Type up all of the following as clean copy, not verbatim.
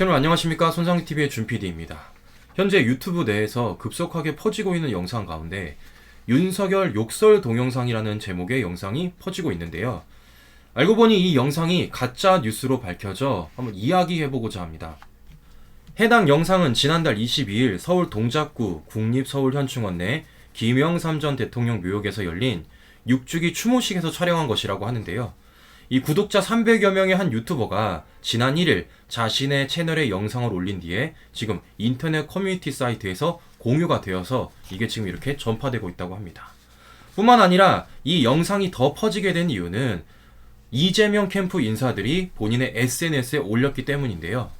여러분 안녕하십니까, 손상TV의 준PD입니다. 현재 유튜브 내에서 급속하게 퍼지고 있는 영상 가운데 윤석열 욕설 동영상이라는 제목의 영상이 퍼지고 있는데요. 알고 보니 이 영상이 가짜 뉴스로 밝혀져 한번 이야기해보고자 합니다. 해당 영상은 지난달 22일 서울 동작구 국립서울현충원 내 김영삼 전 대통령 묘역에서 열린 6주기 추모식에서 촬영한 것이라고 하는데요. 이 구독자 300여 명의 한 유튜버가 지난 1일 자신의 채널에 영상을 올린 뒤에 지금 인터넷 커뮤니티 사이트에서 공유가 되어서 이게 지금 이렇게 전파되고 있다고 합니다. 뿐만 아니라 이 영상이 더 퍼지게 된 이유는 이재명 캠프 인사들이 본인의 SNS에 올렸기 때문인데요.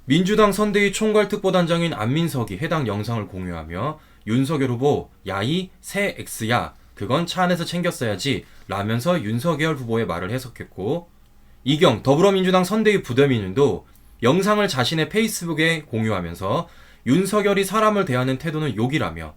민주당 선대위 총괄특보단장인 안민석이 해당 영상을 공유하며 윤석열 후보 야이 새 X야 그건 차 안에서 챙겼어야지 라면서 윤석열 후보의 말을 해석했고, 이경 더불어민주당 선대위 부대변인도 영상을 자신의 페이스북에 공유하면서 윤석열이 사람을 대하는 태도는 욕이라며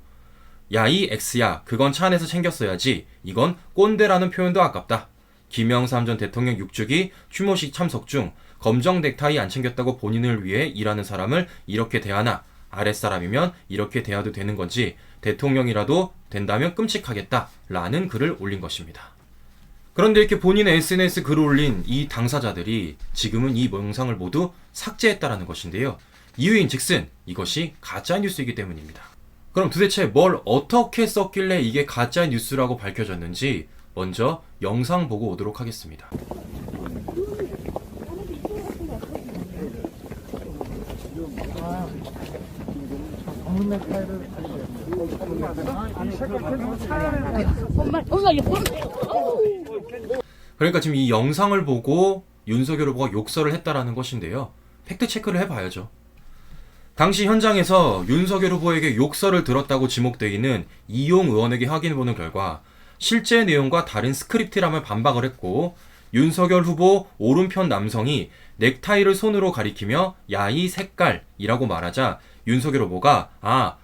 야이 X야 그건 차 안에서 챙겼어야지 이건 꼰대라는 표현도 아깝다. 김영삼 전 대통령 6주기 추모식 참석 중 검정 넥타이 안 챙겼다고 본인을 위해 일하는 사람을 이렇게 대하나, 아랫사람이면 이렇게 대해도 되는 건지 대통령이라도 된다면 끔찍하겠다 라는 글을 올린 것입니다. 그런데 이렇게 본인의 SNS 글을 올린 이 당사자들이 지금은 이 영상을 모두 삭제했다라는 것인데요. 이유인 즉슨 이것이 가짜뉴스이기 때문입니다. 그럼 도대체 뭘 어떻게 썼길래 이게 가짜뉴스라고 밝혀졌는지 먼저 영상 보고 오도록 하겠습니다. 그러니까 지금 이 영상을 보고 윤석열 후보가 욕설을 했다라는 것인데요. 팩트 체크를 해봐야죠. 당시 현장에서 윤석열 후보에게 욕설을 들었다고 지목되어 이용 의원에게 확인해보는 결과 실제 내용과 다른 스크립트라며 반박을 했고, 윤석열 후보 오른편 남성이 넥타이를 손으로 가리키며 야이 색깔이라고 말하자 윤석열 후보가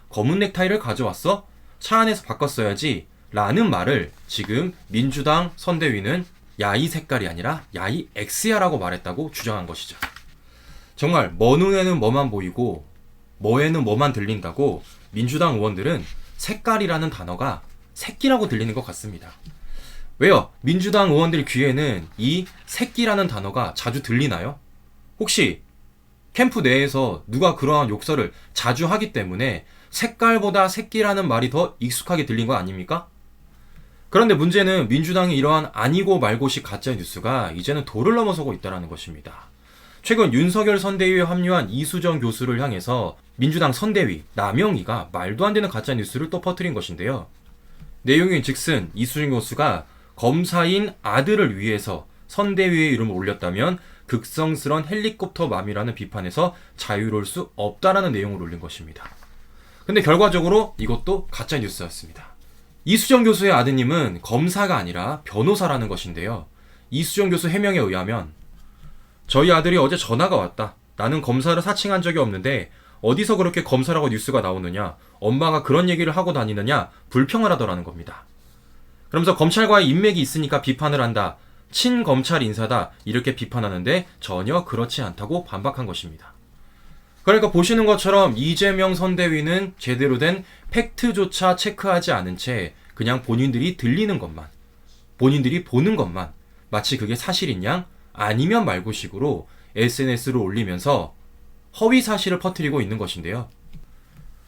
검은 넥타이를 가져왔어? 차 안에서 바꿨어야지 라는 말을 지금 민주당 선대위는 야이 색깔이 아니라 야이 X야 라고 말했다고 주장한 것이죠. 정말 뭐 눈에는 뭐만 보이고 뭐에는 뭐만 들린다고 민주당 의원들은 색깔이라는 단어가 새끼라고 들리는 것 같습니다. 왜요? 민주당 의원들 귀에는 이 새끼라는 단어가 자주 들리나요? 혹시 캠프 내에서 누가 그러한 욕설을 자주 하기 때문에 색깔보다 새끼라는 말이 더 익숙하게 들린 거 아닙니까? 그런데 문제는 민주당이 이러한 아니고 말고식 가짜 뉴스가 이제는 도를 넘어서고 있다는 것입니다. 최근 윤석열 선대위에 합류한 이수정 교수를 향해서 민주당 선대위 남영희가 말도 안 되는 가짜 뉴스를 또 퍼뜨린 것인데요. 내용인 즉슨 이수정 교수가 검사인 아들을 위해서 선대위에 이름을 올렸다면 극성스런 헬리콥터 맘이라는 비판에서 자유로울 수 없다라는 내용을 올린 것입니다. 근데 결과적으로 이것도 가짜 뉴스였습니다. 이수정 교수의 아드님은 검사가 아니라 변호사라는 것인데요. 이수정 교수 해명에 의하면 저희 아들이 어제 전화가 왔다. 나는 검사를 사칭한 적이 없는데 어디서 그렇게 검사라고 뉴스가 나오느냐, 엄마가 그런 얘기를 하고 다니느냐 불평을 하더라는 겁니다. 그러면서 검찰과의 인맥이 있으니까 비판을 한다, 친검찰 인사다 이렇게 비판하는데 전혀 그렇지 않다고 반박한 것입니다. 그러니까 보시는 것처럼 이재명 선대위는 제대로 된 팩트조차 체크하지 않은 채 그냥 본인들이 들리는 것만, 본인들이 보는 것만 마치 그게 사실인 양 아니면 말고식으로 SNS로 올리면서 허위 사실을 퍼뜨리고 있는 것인데요.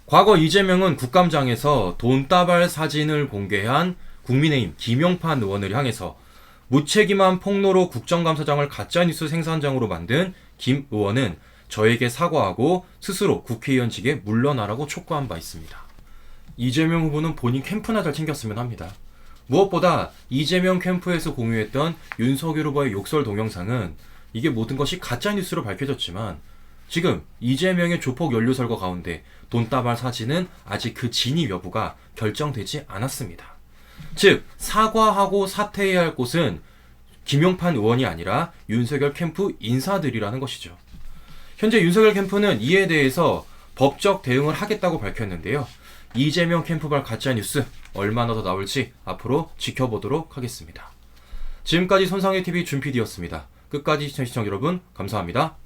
과거 이재명은 국감장에서 돈다발 사진을 공개한 국민의힘 김용판 의원을 향해서 무책임한 폭로로 국정감사장을 가짜뉴스 생산장으로 만든 김 의원은 저에게 사과하고 스스로 국회의원직에 물러나라고 촉구한 바 있습니다. 이재명 후보는 본인 캠프나 잘 챙겼으면 합니다. 무엇보다 이재명 캠프에서 공유했던 윤석열 후보의 욕설 동영상은 이게 모든 것이 가짜뉴스로 밝혀졌지만 지금 이재명의 조폭 연루설과 가운데 돈다발 사진은 아직 그 진위 여부가 결정되지 않았습니다. 즉 사과하고 사퇴해야 할 곳은 김용판 의원이 아니라 윤석열 캠프 인사들이라는 것이죠. 현재 윤석열 캠프는 이에 대해서 법적 대응을 하겠다고 밝혔는데요. 이재명 캠프발 가짜뉴스 얼마나 더 나올지 앞으로 지켜보도록 하겠습니다. 지금까지 손상의TV 준PD였습니다. 끝까지 시청해주신 여러분 감사합니다.